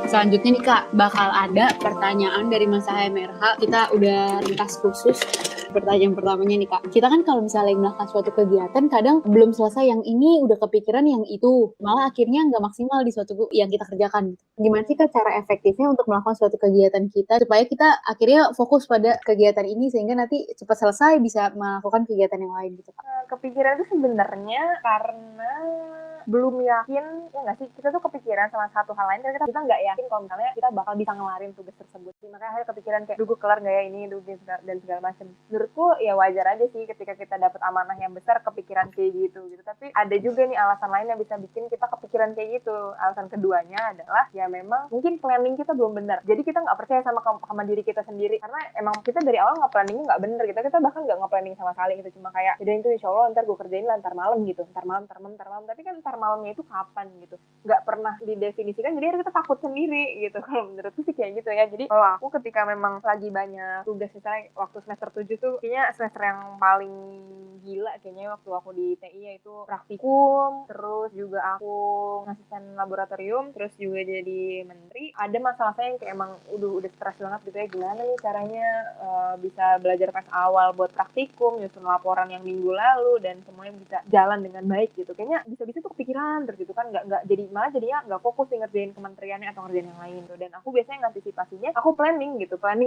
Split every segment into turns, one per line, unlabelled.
Selanjutnya nih Kak, bakal ada pertanyaan dari Mas HMRH. Kita udah ringkas khusus. Pertanyaan pertamanya nih Kak, kita kan kalau misalnya melakukan suatu kegiatan, kadang belum selesai yang ini, udah kepikiran yang itu. Malah akhirnya nggak maksimal di suatu yang kita kerjakan. Gimana sih Kak cara efektifnya untuk melakukan suatu kegiatan kita, supaya kita akhirnya fokus pada kegiatan ini, sehingga nanti cepat selesai bisa melakukan kegiatan yang lain gitu Kak?
Kepikiran itu sebenarnya karena belum yakin, ya nggak sih, kita tuh kepikiran sama satu hal lain karena kita nggak yakin kalau misalnya kita bakal bisa ngelarin tugas tersebut. Makanya akhirnya kepikiran kayak, duh kelar nggak ya ini, dan segala macam. Menurutku ya wajar aja sih ketika kita dapat amanah yang besar kepikiran kayak gitu. Tapi ada juga nih alasan lain yang bisa bikin kita kepikiran kayak gitu. Alasan keduanya adalah ya memang mungkin planning kita belum benar. Jadi kita nggak percaya sama diri kita sendiri karena emang kita dari awal nggak planningnya nggak bener gitu. Kita bahkan nggak nge-planning sama sekali gitu, cuma kayak jadi itu insya Allah ntar gue kerjain lah ntar malam gitu, ntar malam. Tapi kan ntar malamnya itu kapan gitu, nggak pernah didefinisikan, jadi kita takut sendiri gitu. Kalau menurutku sih kayak gitu ya. Jadi kalau aku ketika memang lagi banyak tugas, misalnya waktu semester 7 tuh kayaknya semester yang paling gila kayaknya waktu aku di TI, yaitu praktikum, terus juga aku ngasisten laboratorium, terus juga jadi menteri. Ada masalahnya yang kayak emang udah stres banget gitu ya, gimana nih caranya bisa belajar pas awal buat praktikum, nyusun laporan yang minggu lalu, dan semuanya bisa jalan dengan baik gitu. Kayaknya bisa-bisa tuh kepikiran terus gitu kan, nggak jadi malah jadinya nggak fokus nih ngerjain kementeriannya atau ngerjain yang lain tuh. Dan aku biasanya ngantisipasinya, aku planning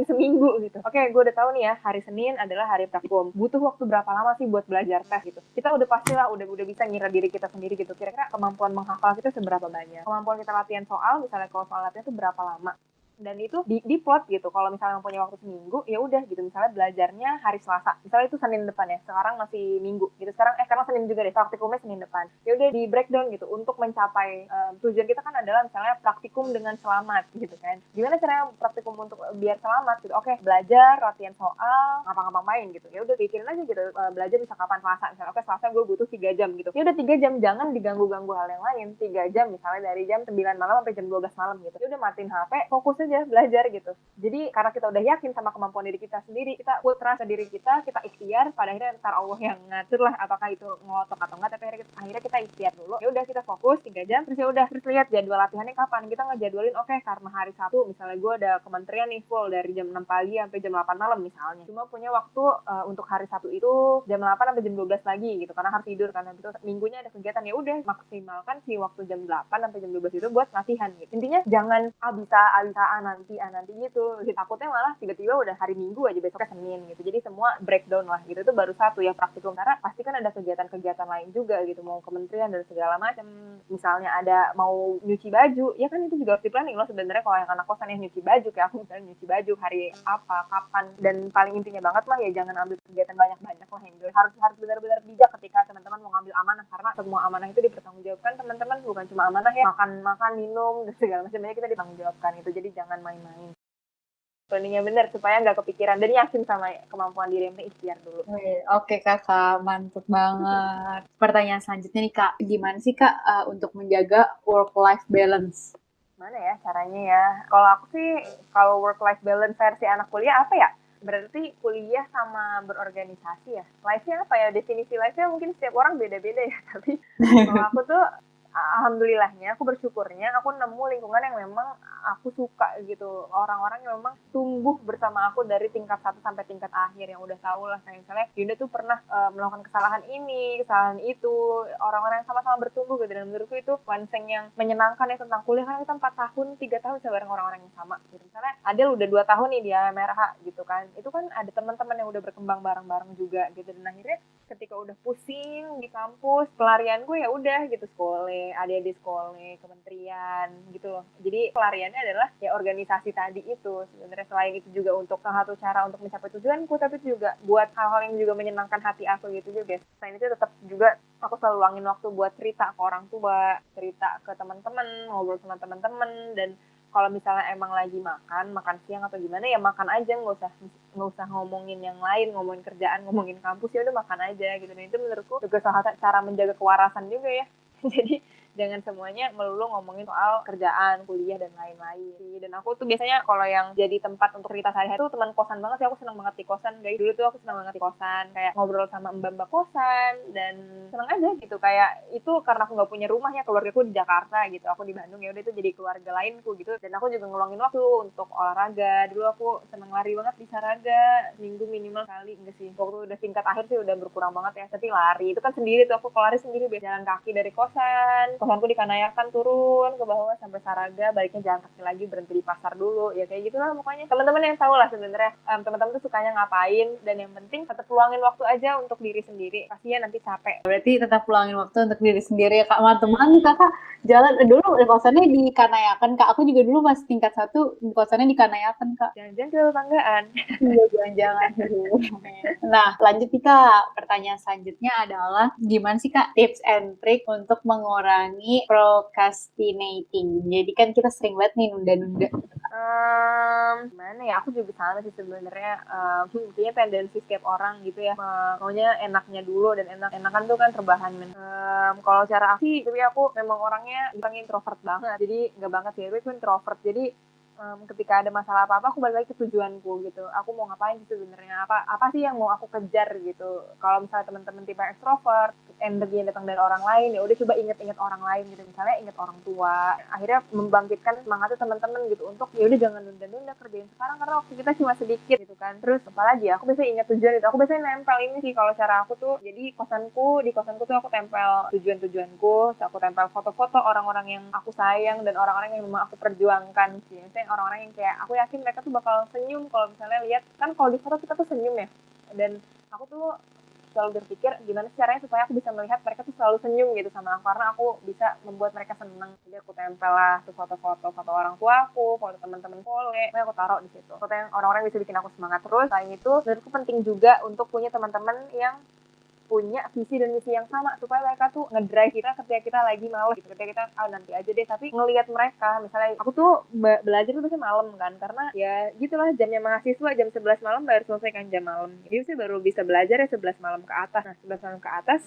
seminggu gitu. Oke, gue udah tahu nih ya, hari Senin adalah hari praktikum. Butuh waktu berapa lama sih buat belajar tes gitu. Kita udah pastilah udah bisa ngira diri kita sendiri gitu. Kira-kira kemampuan menghafal kita seberapa banyak. Kemampuan kita latihan soal, misalnya kalau soal latihan itu berapa lama. Dan itu di plot gitu. Kalau misalnya punya waktu seminggu, ya udah gitu. Misalnya belajarnya hari Selasa, misalnya itu Senin depan ya. Sekarang masih Minggu gitu. Sekarang karena Senin juga deh, praktikumnya Senin depan. Ya udah di breakdown gitu untuk mencapai tujuan kita kan adalah misalnya praktikum dengan selamat gitu kan. Gimana caranya praktikum untuk biar selamat gitu? Oke, belajar, latihan soal, ngapa-ngapain gitu. Ya udah pikirin aja gitu. Belajar bisa kapan, Selasa. Misalnya oke, Selasa gue butuh 3 jam gitu. Ya udah 3 jam, jangan diganggu-ganggu hal yang lain. 3 jam misalnya dari jam 9 malam sampai jam 12 malam gitu. Ya udah matiin HP, fokus aja belajar gitu. Jadi karena kita udah yakin sama kemampuan diri kita sendiri, kita put trust ke diri kita ikhtiar, pada akhirnya ntar Allah yang ngatur lah apakah itu ngelotok atau enggak, tapi akhirnya kita ikhtiar dulu. Ya udah kita fokus 3 jam, terus ya udah terus lihat jadwal latihannya kapan. Kita ngejadwalin oke, karena hari Sabtu misalnya gue ada kementerian nih full dari jam 6 pagi sampai jam 8 malam misalnya. Cuma punya waktu untuk hari Sabtu itu jam 8 sampai jam 12 lagi gitu karena harus tidur kan. Itu minggunya ada kegiatan, ya udah maksimalkan si waktu jam 8 sampai jam 12 itu buat latihan gitu. Intinya jangan bisa nanti gitu. Takutnya malah tiba-tiba udah hari Minggu aja, besoknya Senin gitu. Jadi semua breakdown lah gitu. Itu baru satu ya praktikum, karena pasti kan ada kegiatan-kegiatan lain juga gitu, mau kementerian dan segala macam. Misalnya ada mau nyuci baju, ya kan itu juga harus di-planning loh sebenarnya. Kalau yang anak kosan yang nyuci baju, kayak aku misalnya nyuci baju hari apa, kapan, dan paling intinya banget mah ya jangan ambil kegiatan banyak-banyak lah yang harus benar-benar bijak ketika teman-teman mau ngambil amanah, karena semua amanah itu dipertanggungjawabkan teman-teman, bukan cuma amanah ya makan minum dan segala macamnya kita dipertanggungjawabkan itu. Jadi jangan main-main, planningnya benar supaya nggak kepikiran dan yakin sama kemampuan diri, yang penting ikhtiar dulu.
Oke Kakak, mantep banget. Pertanyaan selanjutnya nih Kak, gimana sih Kak untuk menjaga work-life balance?
Mana ya caranya ya? Kalau aku sih, kalau work-life balance versi anak kuliah apa ya? Berarti kuliah sama berorganisasi ya. Life-nya apa ya? Definisi life-nya mungkin setiap orang beda-beda ya. Tapi kalau aku tuh alhamdulillahnya, aku bersyukurnya aku nemu lingkungan yang memang aku suka gitu. Orang-orang yang memang tumbuh bersama aku dari tingkat 1 sampai tingkat akhir, yang udah tahu lah kayak misalnya Yunda tuh pernah melakukan kesalahan ini, kesalahan itu. Orang-orang yang sama-sama bertumbuh gitu. Dan menurutku itu pancing yang menyenangkan ya tentang kuliah, karena kita 4 tahun, 3 tahun bisa bareng orang-orang yang sama gitu. Misalnya Adel udah 2 tahun nih dia merah gitu kan. Itu kan ada teman-teman yang udah berkembang bareng-bareng juga gitu. Dan akhirnya ketika udah pusing di kampus, pelarian gue ya udah gitu, sekolah, adik-adik sekolah, kementerian gitu loh. Jadi pelariannya adalah ya organisasi tadi itu. Sebenarnya selain itu juga untuk salah satu cara untuk mencapai tujuanku, tapi juga buat hal-hal yang juga menyenangkan hati aku gitu juga. Selain itu tetap juga aku selalu luangin waktu buat cerita ke orang tua, cerita ke teman-teman, ngobrol sama teman-teman. Dan kalau misalnya emang lagi makan siang atau gimana ya makan aja, nggak usah ngomongin yang lain, ngomongin kerjaan, ngomongin kampus, ya udah makan aja gitu. Dan itu menurutku juga salah satu cara menjaga kewarasan juga ya. Jadi jangan semuanya melulu ngomongin soal kerjaan, kuliah dan lain-lain. Dan aku tuh biasanya kalau yang jadi tempat untuk cerita sehari-hari tuh teman kosan banget sih. Aku senang banget di kosan, guys. Dulu tuh aku senang banget di kosan, kayak ngobrol sama mbak-mbak kosan dan seneng aja gitu. Kayak itu karena aku nggak punya rumahnya, keluargaku di Jakarta gitu, aku di Bandung, ya udah itu jadi keluarga lainku gitu. Dan aku juga ngeluangin waktu untuk olahraga. Dulu aku seneng lari banget, bisa raga minggu minimal kali, enggak sih, waktu udah tingkat akhir sih udah berkurang banget ya, tapi lari itu kan sendiri tuh, aku kalau lari sendiri jalan kaki dari kosanku di Kanayakan turun ke bawah sampai Saraga, baliknya jalan kaki lagi, berhenti di pasar dulu, ya kayak gitulah pokoknya. Teman-teman yang tahu lah sebenarnya teman-teman tuh sukanya ngapain, dan yang penting tetap luangin waktu aja untuk diri sendiri, kasihan nanti capek.
Berarti tetap luangin waktu untuk diri sendiri ya Kak. Teman-teman Kakak jalan dulu kosannya di Kanayakan Kak. Aku juga dulu pas tingkat 1 kosannya di Kanayakan Kak.
Jangan-jangan ke tetanggaan.
Iya, jangan-jangan. Nah, lanjut nih Kak. Pertanyaan selanjutnya adalah gimana sih Kak tips and trick untuk mengurangi procrastinating? Jadi kan kita sering banget nih nunda-nunda.
Gimana ya, aku juga sama sih sebenarnya. Kayaknya tendensi setiap orang gitu ya, maunya enaknya dulu, dan enak-enakan tuh kan rebahan. Kalau cara aku sih, tapi aku memang orangnya introvert banget, jadi nggak banget sih, tapi aku introvert. Jadi ketika ada masalah apa-apa, aku balik lagi ke tujuanku gitu. Aku mau ngapain sih sebenarnya, apa sih yang mau aku kejar gitu. Kalau misalnya teman-teman tipe extrovert, energi yang datang dari orang lain, ya udah coba inget-inget orang lain gitu. Misalnya inget orang tua, akhirnya membangkitkan semangatnya teman-teman gitu untuk ya udah jangan nunda-nunda, kerjain sekarang karena waktu kita cuma sedikit gitu kan. Terus apalagi ya, aku biasanya inget tujuan itu. Aku biasanya nempel ini sih kalau cara aku tuh. Jadi di kosanku tuh aku tempel tujuanku, aku tempel foto-foto orang-orang yang aku sayang dan orang-orang yang memang aku perjuangkan sih. Misalnya orang-orang yang kayak aku yakin mereka tuh bakal senyum kalau misalnya lihat, kan kalau di foto kita tuh senyum ya, dan aku tuh selalu berpikir gimana caranya supaya aku bisa melihat mereka tuh selalu senyum gitu sama aku, karena aku bisa membuat mereka seneng. Jadi aku tempel lah tuh foto orang tua aku, foto teman-teman kole, aku taruh di situ, foto yang orang-orang bisa bikin aku semangat. Terus selain itu menurutku penting juga untuk punya teman-teman yang punya visi dan misi yang sama, supaya mereka tuh ngedrive kita ketika kita lagi malas gitu, ketika kita nanti aja deh, tapi ngelihat mereka. Misalnya aku tuh belajar tuh biasanya malam kan, karena ya gitulah jamnya mahasiswa, jam 11 malam baru selesai kan jam malam, jadi saya baru bisa belajar ya 11 malam ke atas. Nah 11 malam ke atas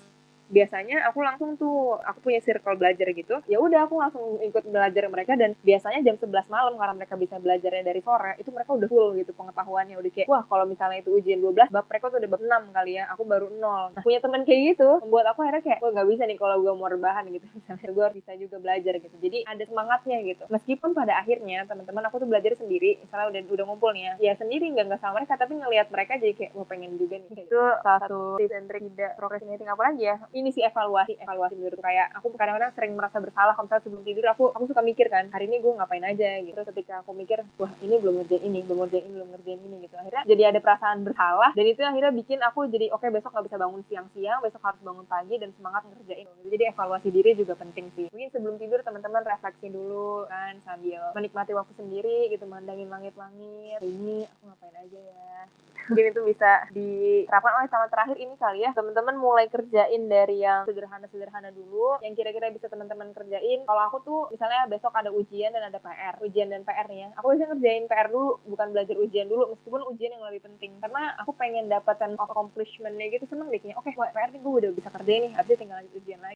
biasanya aku langsung tuh, aku punya circle belajar gitu, ya udah aku langsung ikut belajar mereka. Dan biasanya jam 11 malam, karena mereka bisa belajarnya dari sore, itu mereka udah full gitu pengetahuannya, udah kayak wah kalau misalnya itu ujian 12 bab, mereka tuh udah bab 6 kali ya, aku baru 0. Nah punya teman kayak gitu membuat aku akhirnya kayak, wah gak bisa nih kalau gue mau rebahan gitu, misalnya gue harus bisa juga belajar gitu. Jadi ada semangatnya gitu, meskipun pada akhirnya teman-teman aku tuh belajar sendiri, misalnya udah ngumpul nih ya sendiri, nggak sama mereka, tapi ngelihat mereka jadi kayak wah pengen juga nih. Itu salah satu tips and trick tidak procrastinating. Apa lagi ya, ini sih evaluasi menurut. Kayak aku kadang-kadang sering merasa bersalah kalau misalnya sebelum tidur aku suka mikir kan, hari ini gue ngapain aja gitu. Terus ketika aku mikir, wah ini belum ngerjain ini gitu, akhirnya jadi ada perasaan bersalah, dan itu akhirnya bikin aku jadi oke, besok nggak bisa bangun siang-siang, besok harus bangun pagi dan semangat ngerjain. Jadi evaluasi diri juga penting sih. Mungkin sebelum tidur teman-teman refleksi dulu kan, sambil menikmati waktu sendiri gitu, mandangin langit-langit, ini aku ngapain aja ya. Mungkin itu bisa diterapkan. Sama terakhir ini kali ya, teman-teman mulai kerjain dari yang sederhana dulu, yang kira-kira bisa teman-teman kerjain. Kalau aku tuh misalnya besok ada ujian dan ada ujian dan PR nih ya, aku bisa ngerjain PR dulu, bukan belajar ujian dulu, meskipun ujian yang lebih penting, karena aku pengen dapatkan accomplishment-nya gitu, seneng deh kayaknya. Oke, PR nih gue udah bisa kerjain nih, habis tinggal lanjut ujian lagi.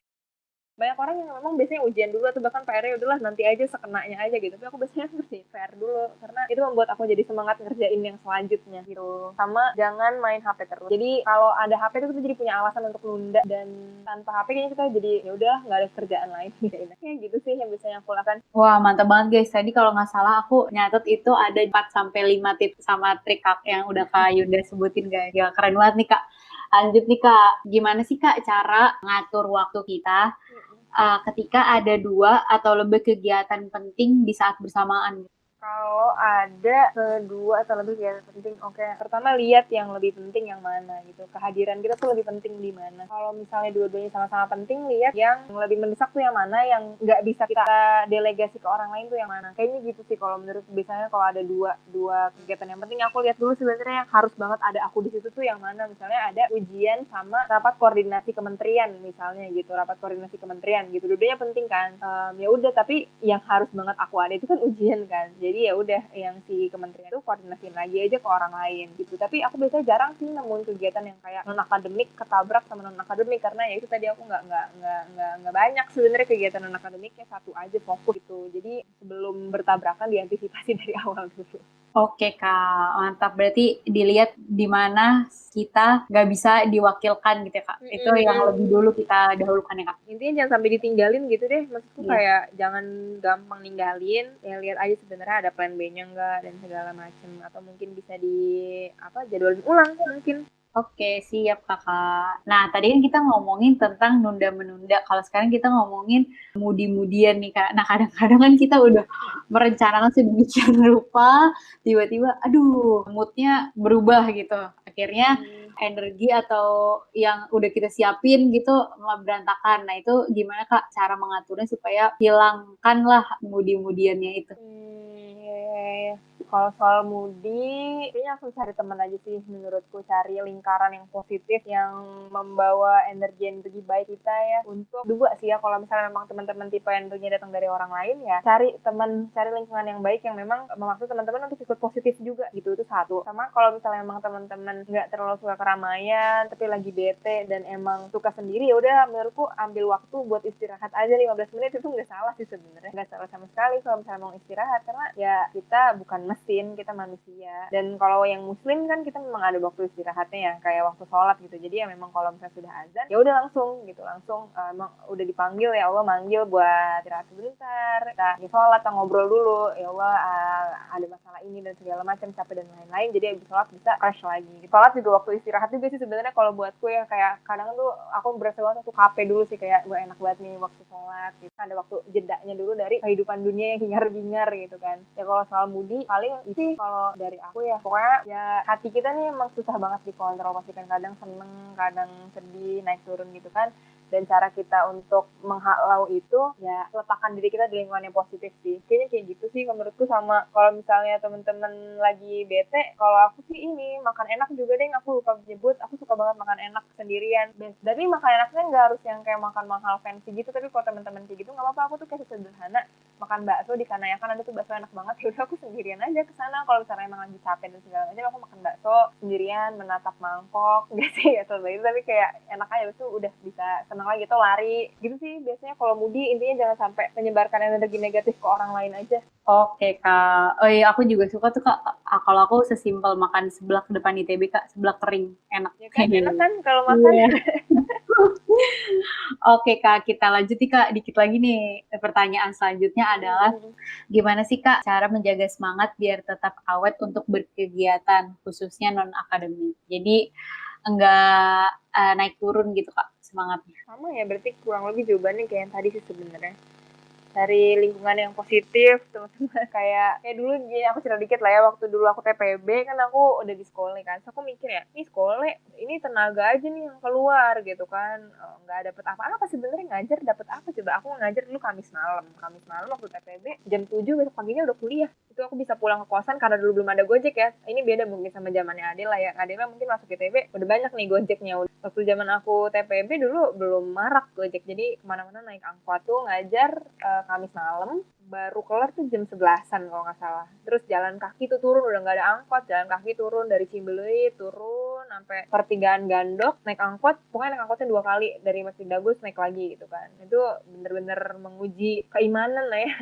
Banyak orang yang memang biasanya ujian dulu atau bahkan PR-nya udahlah nanti aja sekenanya aja gitu, tapi aku biasanya ngerjain PR dulu karena itu membuat aku jadi semangat ngerjain yang selanjutnya gitu. Sama jangan main HP terus. Jadi kalau ada HP itu kita jadi punya alasan untuk nunda, dan tanpa HP kayaknya kita jadi ya udah nggak ada kerjaan lain gitu. Kayak gitu sih yang biasanya aku lakukan.
Wah, mantap banget guys. Tadi kalau nggak salah aku nyatet itu ada 4-5 tips sama trik Kak yang udah Kak Yunda sebutin guys. Ya keren banget nih Kak. Lanjut nih Kak, gimana sih Kak cara ngatur waktu kita ketika ada 2 atau lebih kegiatan penting di saat bersamaan?
Kalau ada kedua atau lebih kegiatan penting, oke. Pertama lihat yang lebih penting yang mana gitu. Kehadiran kita tuh lebih penting di mana. Kalau misalnya dua-duanya sama-sama penting, lihat yang lebih mendesak tuh yang mana, yang nggak bisa kita delegasi ke orang lain tuh yang mana. Kayaknya gitu sih kalau menurut. Biasanya kalau ada dua kegiatan yang penting, aku lihat dulu sebenarnya yang harus banget ada aku di situ tuh yang mana. Misalnya ada ujian sama rapat koordinasi kementerian misalnya gitu, rapat koordinasi kementerian gitu. Dua-duanya penting kan. Ya udah, tapi yang harus banget aku ada itu kan ujian kan. jadi ya udah yang si kementerian itu koordinasiin lagi aja ke orang lain gitu. Tapi aku biasanya jarang sih nemuin kegiatan yang kayak non akademik ketabrak sama non akademik, karena ya itu tadi aku nggak banyak sebenarnya kegiatan non akademiknya, satu aja fokus gitu. Jadi sebelum bertabrakan diantisipasi dari awal dulu.
Oke Kak, mantap. Berarti dilihat di mana kita nggak bisa diwakilkan gitu ya Kak. Itu yang lebih dulu kita dahulukan ya Kak.
Intinya jangan sampai ditinggalin gitu deh, maksudku
Iya.
kayak jangan gampang ninggalin, ya lihat aja sebenarnya ada plan B-nya enggak dan segala macem, atau mungkin bisa di jadwalin ulang mungkin.
Oke, siap Kakak. Nah, tadi kan kita ngomongin tentang nunda-menunda. Kalau sekarang kita ngomongin mudi-mudian nih Kak. Nah, kadang-kadang kan kita udah merencanakan sedemikian rupa, tiba-tiba aduh, mood-nya berubah gitu. Akhirnya energi atau yang udah kita siapin gitu malah berantakan. Nah, itu gimana Kak cara mengaturnya supaya hilangkanlah mudi-mudiannya itu?
Iya. Kalau soal mudi, kayaknya langsung cari teman aja sih menurutku. Cari lingkaran yang positif, yang membawa energi baik kita ya. Untuk dua sih ya, kalau misalnya memang teman-teman tipe energinya datang dari orang lain ya, cari teman, cari lingkungan yang baik yang memang memaksa teman-teman untuk ikut positif juga gitu. Itu satu. Sama kalau misalnya memang teman-teman nggak terlalu suka keramaian, tapi lagi bete dan emang suka sendiri, ya udah menurutku ambil waktu buat istirahat aja 15 menit itu nggak salah sih sebenarnya. Nggak salah sama sekali kalau misalnya mau istirahat, karena ya kita bukan mesin, kita manusia. Dan kalau yang muslim kan kita memang ada waktu istirahatnya ya, kayak waktu sholat gitu. Jadi ya memang kalau misalnya sudah azan, ya udah langsung gitu, langsung emang udah dipanggil, ya Allah manggil buat istirahat sebentar, kita sholat, kita ngobrol dulu, ya Allah ada masalah ini dan segala macam, capek dan lain-lain. Jadi habis sholat bisa fresh lagi. Sholat juga waktu istirahat juga sih sebenarnya kalau buatku ya, kayak kadang tuh aku berasa banget waktu HP dulu sih, kayak gue enak banget nih waktu sholat gitu. Ada waktu jedanya dulu dari kehidupan dunia yang hingar-bingar gitu kan. Ya kalau soal mudi paling sih kalau dari aku ya, pokoknya ya hati kita nih emang susah banget dikontrol, pasti kan kadang seneng, kadang sedih, naik turun gitu kan. Dan cara kita untuk menghalau itu ya letakkan diri kita di lingkungan yang positif sih. Kayaknya kayak gitu sih menurutku. Sama kalau misalnya temen-temen lagi bete, kalau aku sih ini makan enak juga deh, aku lupa menyebut, aku suka banget makan enak sendirian. Tapi makan enaknya nggak harus yang kayak makan mahal fancy gitu, tapi kalau temen-temen kayak gitu nggak apa-apa, aku tuh kayak sederhana makan bakso di Kanayakan, ada tuh bakso enak banget, ya udah aku sendirian aja ke sana. Kalau misalnya emang lagi capek dan segala macam, aku makan bakso sendirian menatap mangkok, enggak sih ya seperti itu, tapi kayak enak aja, itu udah bisa senang lagi tuh, lari gitu sih biasanya kalau mudi. Intinya jangan sampai menyebarkan energi negatif ke orang lain aja.
Oke Kak, oh iya aku juga suka tuh Kak, kalau aku sesimpel makan seblak depan ITB Kak, seblak kering, enak.
Ya kan, enak kan kalau makan.
Iya. Oke Kak, kita lanjut nih Kak, dikit lagi nih. Pertanyaan selanjutnya adalah, gimana sih Kak cara menjaga semangat biar tetap awet untuk berkegiatan, khususnya non-akademik? Jadi enggak naik turun gitu Kak semangatnya.
Sama ya, berarti kurang lebih jawabannya kayak yang tadi sih sebenarnya. Cari lingkungan yang positif, teman-teman. Kayak dulu aku cerita dikit lah ya, waktu dulu aku TPB kan aku udah di sekolah kan, so aku mikir ya, ini sekolah ini tenaga aja nih yang keluar gitu kan, nggak dapet apa-apa sebenarnya, ngajar dapet apa coba. Aku ngajar dulu Kamis malam waktu TPB jam 7, besok paginya udah kuliah. Itu aku bisa pulang ke kosan karena dulu belum ada Gojek ya. Ini beda mungkin sama zamannya Adela ya. Adela mungkin masuk ITB udah banyak nih Gojeknya. Waktu zaman aku TPB dulu belum marak Gojek, jadi kemana-mana naik angkot tuh ngajar. Kamis malam, baru kelar tuh jam 11-an kalau nggak salah. Terus jalan kaki tuh turun, udah nggak ada angkot, jalan kaki turun dari Cimbelui, turun sampai pertigaan Gandok, naik angkot, pokoknya naik angkotnya 2 kali, dari Masjid Dagus naik lagi gitu kan. Itu bener-bener menguji keimanan lah ya,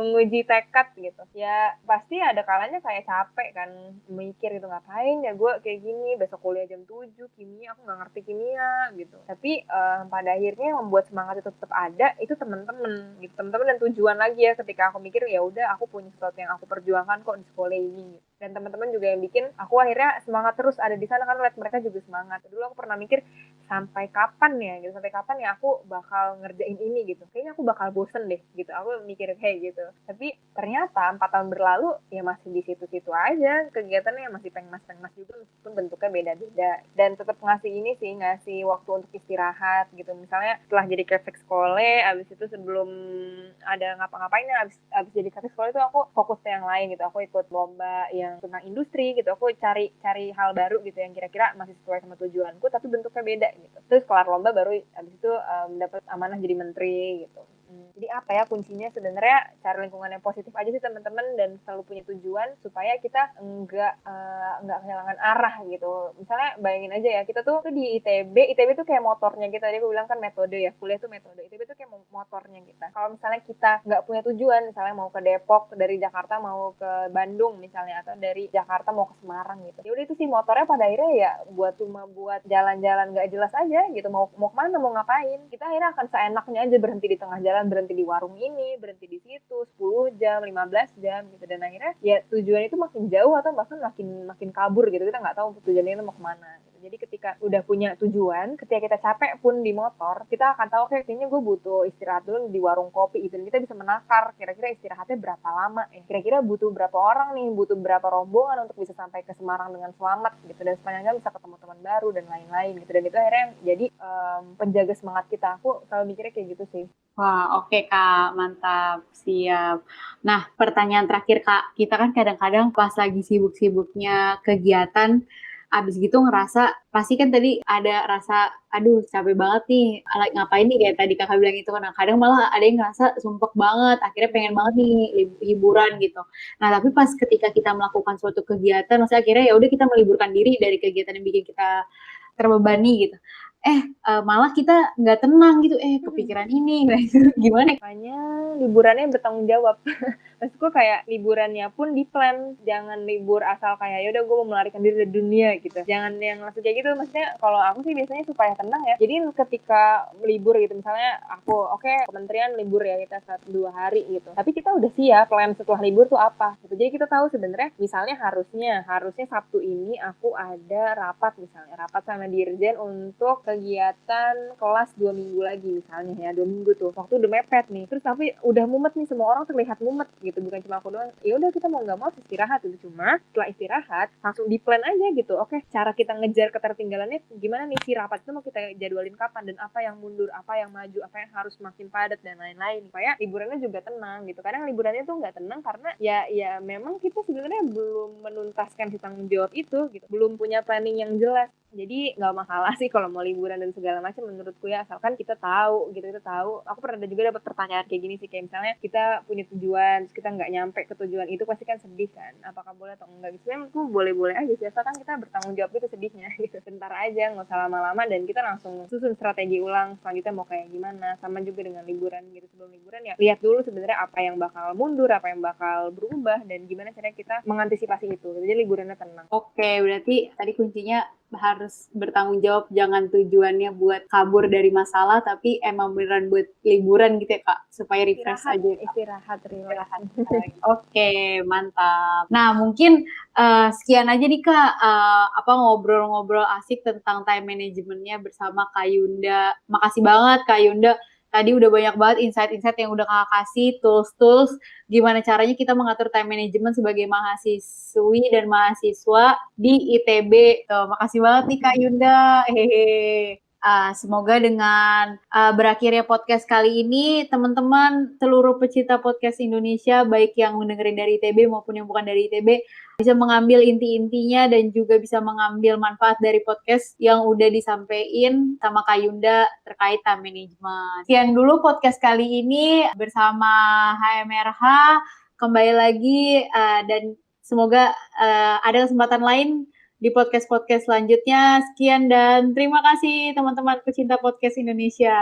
menguji tekad gitu. Ya pasti ada kalanya kayak capek kan, mikir gitu, ngapain ya gue kayak gini, besok kuliah jam 7, kimia, aku nggak ngerti kimia gitu. Tapi pada akhirnya yang membuat semangat itu tetap ada, itu teman-teman gitu, teman-teman dan tujuan lagi ya. Ketika aku mikir ya udah, aku punya sesuatu yang aku perjuangkan kok di sekolah ini gitu. Dan teman-teman juga yang bikin aku akhirnya semangat terus ada di sana, karena lihat mereka juga semangat. Dulu aku pernah mikir sampai kapan ya gitu, sampai kapan ya aku bakal ngerjain ini gitu, kayaknya aku bakal bosen deh gitu, aku mikir kayak gitu. Tapi ternyata 4 tahun berlalu ya masih di situ-situ aja kegiatannya, masih pengmas juga meskipun bentuknya beda-beda. Dan tetap ngasih ini sih, ngasih waktu untuk istirahat gitu. Misalnya setelah jadi kefek sekolah, abis itu sebelum ada ngapa-ngapain ya, abis jadi kefek sekolah itu aku fokus ke yang lain gitu. Aku ikut lomba yang tentang industri gitu, aku cari hal baru gitu yang kira-kira masih sesuai sama tujuanku tapi bentuknya beda gitu. Terus kelar lomba baru abis itu dapat amanah jadi menteri gitu. Jadi apa ya kuncinya sebenarnya cari lingkungan yang positif aja sih teman-teman dan selalu punya tujuan supaya kita enggak kehilangan arah gitu. Misalnya bayangin aja ya, kita tuh di ITB tuh kayak motornya kita. Tadi aku bilang kan metode ya, kuliah tuh metode. ITB tuh kayak motornya kita. Kalau misalnya kita nggak punya tujuan, misalnya mau ke Depok dari Jakarta mau ke Bandung misalnya, atau dari Jakarta mau ke Semarang gitu. Ya udah itu sih motornya pada akhirnya ya buat jalan-jalan nggak jelas aja gitu. Mau kemana, mau ngapain? Kita akhirnya akan seenaknya aja berhenti di tengah jalan, berhenti di warung ini, berhenti di situ 10 jam, 15 jam gitu. Dan akhirnya ya tujuan itu makin jauh atau bahkan makin kabur gitu. Kita nggak tahu tujuannya itu mau kemana. Jadi ketika udah punya tujuan, ketika kita capek pun di motor, kita akan tahu kayaknya gue butuh istirahat dulu di warung kopi gitu. Dan kita bisa menakar kira-kira istirahatnya berapa lama ya. Kira-kira butuh berapa orang nih, butuh berapa rombongan untuk bisa sampai ke Semarang dengan selamat gitu. Dan sepanjangnya bisa ketemu teman baru dan lain-lain gitu. Dan itu akhirnya jadi penjaga semangat kita. Aku selalu mikirnya kayak gitu sih.
Wah, oke Kak, mantap, siap. Nah, pertanyaan terakhir Kak, kita kan kadang-kadang pas lagi sibuk-sibuknya kegiatan, abis gitu ngerasa, pasti kan tadi ada rasa, aduh capek banget nih, ngapain nih kayak tadi Kakak bilang itu kan, kadang malah ada yang ngerasa sumpek banget, akhirnya pengen banget nih hiburan gitu. Nah, tapi pas ketika kita melakukan suatu kegiatan, maksudnya akhirnya ya udah kita meliburkan diri dari kegiatan yang bikin kita terbebani gitu. Malah kita nggak tenang gitu, kepikiran ini, gimana?
Makanya liburannya bertanggung jawab. Maksudku kayak liburannya pun di-plan, jangan libur asal kayak yaudah gue mau melarikan diri dari dunia gitu. Jangan yang langsung kayak gitu, maksudnya kalau aku sih biasanya supaya tenang ya. Jadi ketika libur gitu, misalnya aku kementerian libur ya kita 1-2 hari gitu. Tapi kita udah siap plan setelah libur tuh apa gitu. Jadi kita tahu sebenarnya misalnya harusnya Sabtu ini aku ada rapat sama dirjen untuk kegiatan kelas 2 minggu lagi misalnya ya, 2 minggu tuh. Waktu udah mepet nih. Terus tapi udah mumet nih, semua orang terlihat mumet gitu, bukan cuma aku doang. Ya udah kita mau nggak mau istirahat gitu. Cuma setelah istirahat langsung di plan aja gitu. Oke, cara kita ngejar ketertinggalannya gimana nih, si rapat itu mau kita jadwalin kapan dan apa yang mundur, apa yang maju, apa yang harus makin padat dan lain-lain. Supaya liburannya juga tenang gitu. Kadang liburannya tuh nggak tenang karena ya memang kita sebenarnya belum menuntaskan si tanggung jawab itu gitu. Belum punya planning yang jelas. Jadi nggak masalah sih kalau mau liburan dan segala macam menurutku ya, asalkan kita tahu gitu. Kita tahu. Aku pernah juga dapat pertanyaan kayak gini sih, kayak misalnya kita punya tujuan terus kita nggak nyampe ke tujuan itu, pasti kan sedih kan, apakah boleh atau enggak gitu. Menurutku boleh-boleh aja sih, asalkan kita bertanggung jawab itu sedihnya gitu. Bentar aja, nggak usah lama-lama, dan kita langsung susun strategi ulang selanjutnya mau kayak gimana. Sama juga dengan liburan gitu, sebelum liburan ya lihat dulu sebenarnya apa yang bakal mundur, apa yang bakal berubah, dan gimana caranya kita mengantisipasi itu. Jadi liburannya tenang.
Oke, berarti tadi kuncinya harus bertanggung jawab, jangan tujuannya buat kabur dari masalah, tapi emang beneran buat liburan gitu ya Kak, supaya refresh aja.
Istirahat.
Oke, mantap. Nah, mungkin sekian aja nih Kak, ngobrol-ngobrol asik tentang time managementnya bersama Kak Yunda. Makasih banget Kak Yunda. Tadi udah banyak banget insight-insight yang udah Kakak kasih, tools-tools gimana caranya kita mengatur time management sebagai mahasiswi dan mahasiswa di ITB. Tuh, makasih banget nih Kak Yunda. Hehe. Semoga dengan berakhirnya podcast kali ini, teman-teman seluruh pecinta podcast Indonesia, baik yang mendengarin dari ITB maupun yang bukan dari ITB, bisa mengambil inti-intinya dan juga bisa mengambil manfaat dari podcast yang udah disampaikan sama Kak Yunda terkait time management. Sekian dulu podcast kali ini bersama HMRH. Kembali lagi dan semoga ada kesempatan lain di podcast-podcast selanjutnya. Sekian dan terima kasih teman-teman pecinta podcast Indonesia.